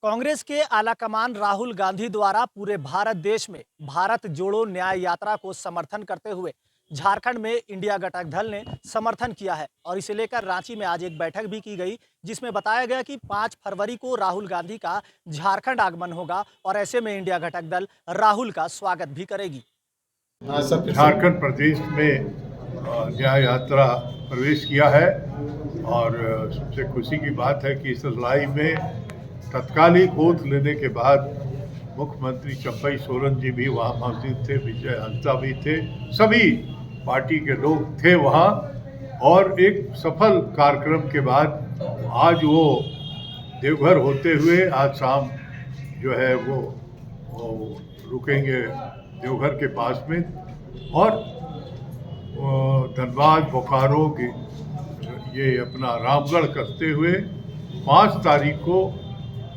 कांग्रेस के आलाकमान राहुल गांधी द्वारा पूरे भारत देश में भारत जोड़ो न्याय यात्रा को समर्थन करते हुए झारखंड में इंडिया घटक दल ने समर्थन किया है और इसे लेकर रांची में आज एक बैठक भी की गई, जिसमें बताया गया कि 5 फरवरी को राहुल गांधी का झारखंड आगमन होगा और ऐसे में इंडिया घटक दल राहुल का स्वागत भी करेगी। झारखंड प्रदेश में न्याय यात्रा प्रवेश किया है और सबसे खुशी की बात है कि इस लड़ाई में तत्कालिक ओथ लेने के बाद मुख्यमंत्री चंपई सोरेन जी भी वहाँ मौजूद थे, विजय हंसा भी थे, सभी पार्टी के लोग थे वहाँ। और एक सफल कार्यक्रम के बाद आज वो देवघर होते हुए आज शाम जो है वो रुकेंगे देवघर के पास में और धनबाद बोकारो की ये अपना रामगढ़ करते हुए 5 तारीख को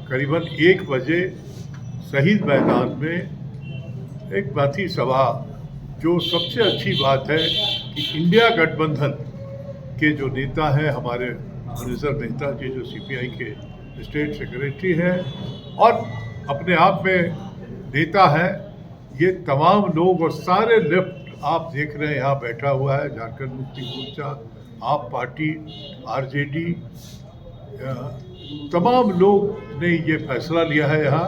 करीबन 1 बजे शहीद मैदान में एक बाती सभा। जो सबसे अच्छी बात है कि इंडिया गठबंधन के जो नेता हैं, हमारे मुनिसर नेता जी जो सीपीआई के स्टेट सेक्रेटरी हैं और अपने आप में नेता है, ये तमाम लोग और सारे लेफ्ट आप देख रहे हैं यहाँ बैठा हुआ है, झारखंड मुक्ति मोर्चा, आप पार्टी, आरजेडी, तमाम लोग ने ये फैसला लिया है यहाँ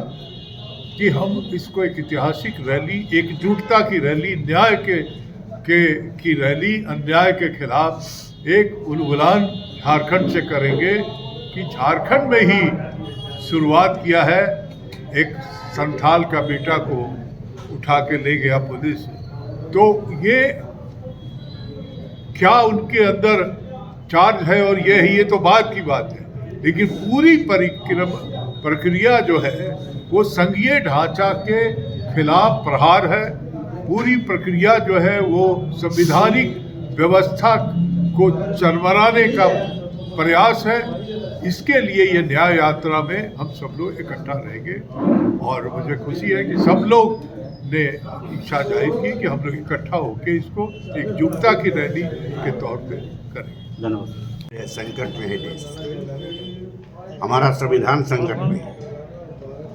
कि हम इसको एक ऐतिहासिक रैली, एकजुटता की रैली, न्याय की रैली, अन्याय के खिलाफ एक उलगुलान झारखंड से करेंगे कि झारखंड में ही शुरुआत किया है। एक संथाल का बेटा को उठा के ले गया पुलिस, तो ये क्या उनके अंदर चार्ज है और ये तो बात की बात है, लेकिन पूरी प्रक्रिया जो है वो संघीय ढांचा के खिलाफ प्रहार है। पूरी प्रक्रिया जो है वो संवैधानिक व्यवस्था को चरमराने का प्रयास है। इसके लिए ये न्याय यात्रा में हम सब लोग इकट्ठा रहेंगे और मुझे खुशी है कि सब लोग ने इच्छा जाहिर की कि हम लोग इकट्ठा होकर इसको एकजुटता की रैली के तौर पे करेंगे। धन्यवाद। संकट में है देश, हमारा संविधान संकट में है,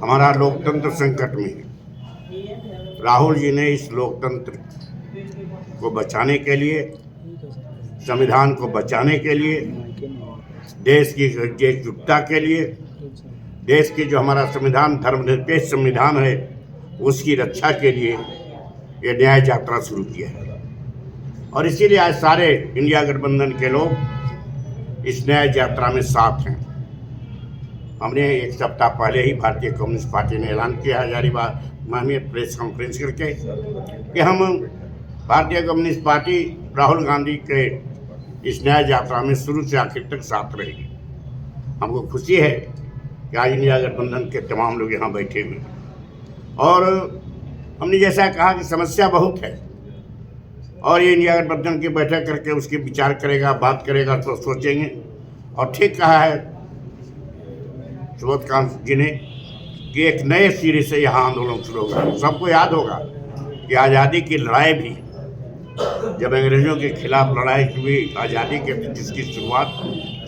हमारा लोकतंत्र संकट में है। राहुल जी ने इस लोकतंत्र को बचाने के लिए, संविधान को बचाने के लिए, देश की एकजुटता के लिए, देश की जो हमारा संविधान धर्मनिरपेक्ष संविधान है उसकी रक्षा के लिए ये न्याय यात्रा शुरू किया है। और इसीलिए आज सारे इंडिया गठबंधन के लोग इस न्याय यात्रा में साथ हैं। हमने 1 सप्ताह पहले ही भारतीय कम्युनिस्ट पार्टी ने ऐलान किया हजारीबाग में प्रेस कॉन्फ्रेंस करके कि हम भारतीय कम्युनिस्ट पार्टी राहुल गांधी के इस न्याय यात्रा में शुरू से आखिर तक साथ रहेगी। हमको खुशी है कि आज इंडिया गठबंधन के तमाम लोग यहाँ बैठे हुए हैं और हमने जैसा कहा कि समस्या बहुत है और ये इंडिया गठबंधन की बैठक करके उसकी विचार करेगा, बात करेगा, तो सोचेंगे। और ठीक कहा है सुबोधकांत जी ने कि एक नए सिरे से यहाँ आंदोलन शुरू होगा। सबको याद होगा कि आज़ादी की लड़ाई भी, जब अंग्रेजों के खिलाफ लड़ाई हुई आज़ादी के, जिसकी शुरुआत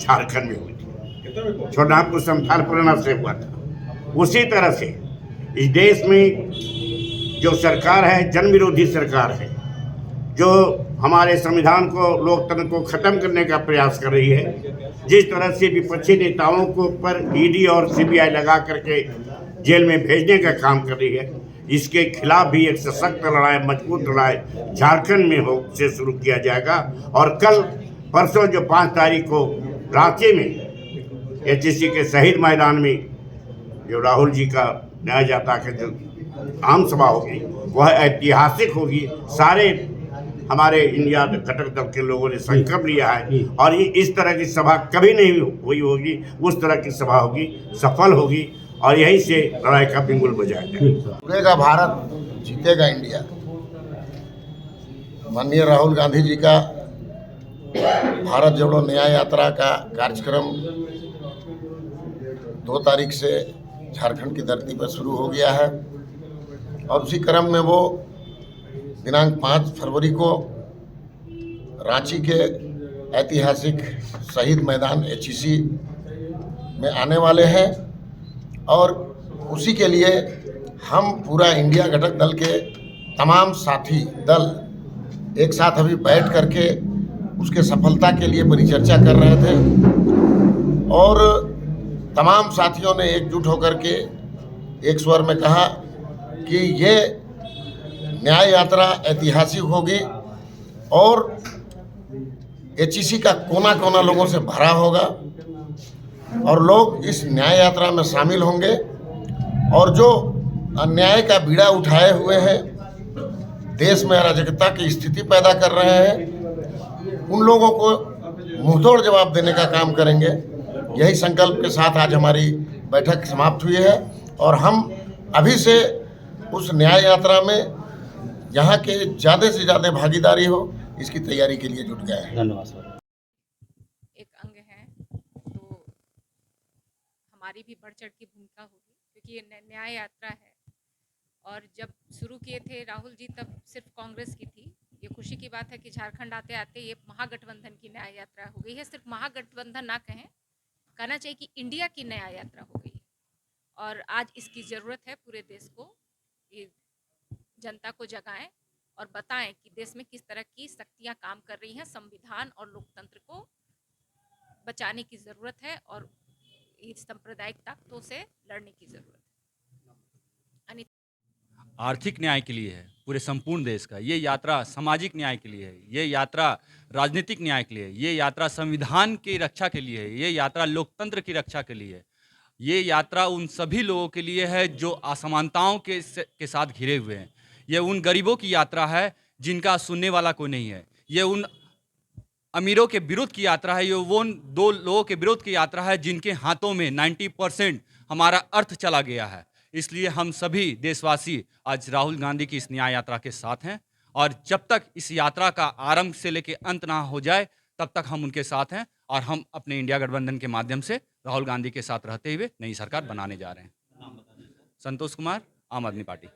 झारखंड में हुई थी, छोटापुर संथाल पुराना से हुआ था। उसी तरह से इस देश में जो सरकार है, जन विरोधी सरकार है, जो हमारे संविधान को, लोकतंत्र को ख़त्म करने का प्रयास कर रही है, जिस तरह से विपक्षी नेताओं को ऊपर ईडी और सीबीआई लगा करके जेल में भेजने का काम कर रही है, इसके खिलाफ भी एक सशक्त लड़ाई, मजबूत लड़ाई झारखंड में से शुरू किया जाएगा। और कल परसों जो 5 तारीख को रांची में एचईसी के शहीद मैदान में जो राहुल जी का न्याय यात्रा के जो आम सभा होगी वह ऐतिहासिक होगी। सारे हमारे इंडिया घटक दल के लोगों ने संकल्प लिया है और ये इस तरह की सभा कभी नहीं हुई होगी, उस तरह की सभा होगी, सफल होगी और यहीं से लड़ाई का बिगुल बजाएगा। जीतेगा भारत, जीतेगा इंडिया। माननीय राहुल गांधी जी का भारत जोड़ो न्याय यात्रा का कार्यक्रम 2 तारीख से झारखंड की धरती पर शुरू हो गया है और उसी क्रम में वो दिनांक 5 फरवरी को रांची के ऐतिहासिक शहीद मैदान एचईसी में आने वाले हैं और उसी के लिए हम पूरा इंडिया घटक दल के तमाम साथी दल एक साथ अभी बैठ करके उसके सफलता के लिए परिचर्चा कर रहे थे और तमाम साथियों ने एकजुट होकर के एक स्वर में कहा कि ये न्याय यात्रा ऐतिहासिक होगी और एचईसी का कोना कोना लोगों से भरा होगा और लोग इस न्याय यात्रा में शामिल होंगे और जो अन्याय का बीड़ा उठाए हुए हैं, देश में अराजकता की स्थिति पैदा कर रहे हैं, उन लोगों को मुंहतोड़ जवाब देने का काम करेंगे। यही संकल्प के साथ आज हमारी बैठक समाप्त हुई है और हम अभी से उस न्याय यात्रा में यहाँ के ज़्यादा से ज़्यादा भागीदारी हो इसकी तैयारी के लिए जुट गए हैं। धन्यवाद सर। एक अंग है तो हमारी भी बढ़ चढ़ की भूमिका होगी, क्योंकि ये न्याय यात्रा है और जब शुरू किए थे राहुल जी तब सिर्फ कांग्रेस की थी। ये खुशी की बात है कि झारखंड आते आते ये महागठबंधन की न्याय यात्रा हो गई है। सिर्फ महागठबंधन ना कहें, कहना चाहिए कि इंडिया की न्याय यात्रा हो गई है और आज इसकी ज़रूरत है पूरे देश को, ये जनता को जगाएं और बताएं कि देश में किस तरह की शक्तियां काम कर रही हैं। संविधान और लोकतंत्र को बचाने की ज़रूरत है और इस सांप्रदायिक ताकतों से लड़ने की ज़रूरत है। आर्थिक न्याय के लिए है पूरे संपूर्ण देश का, ये यात्रा सामाजिक न्याय के लिए है, ये यात्रा राजनीतिक न्याय के लिए है, ये यात्रा संविधान की रक्षा के लिए है, ये यात्रा लोकतंत्र की रक्षा के लिए है, ये यात्रा उन सभी लोगों के लिए है जो असमानताओं के साथ घिरे हुए हैं। ये उन गरीबों की यात्रा है जिनका सुनने वाला कोई नहीं है। ये उन अमीरों के विरुद्ध की यात्रा है। ये वो उन दो लोगों के विरुद्ध की यात्रा है जिनके हाथों में 90% हमारा अर्थ चला गया है। इसलिए हम सभी देशवासी आज राहुल गांधी की इस न्याय यात्रा के साथ हैं और जब तक इस यात्रा का आरंभ से लेकर अंत ना हो जाए तब तक हम उनके साथ हैं और हम अपने इंडिया गठबंधन के माध्यम से राहुल गांधी के साथ रहते हुए नई सरकार बनाने जा रहे हैं। संतोष कुमार, आम आदमी पार्टी।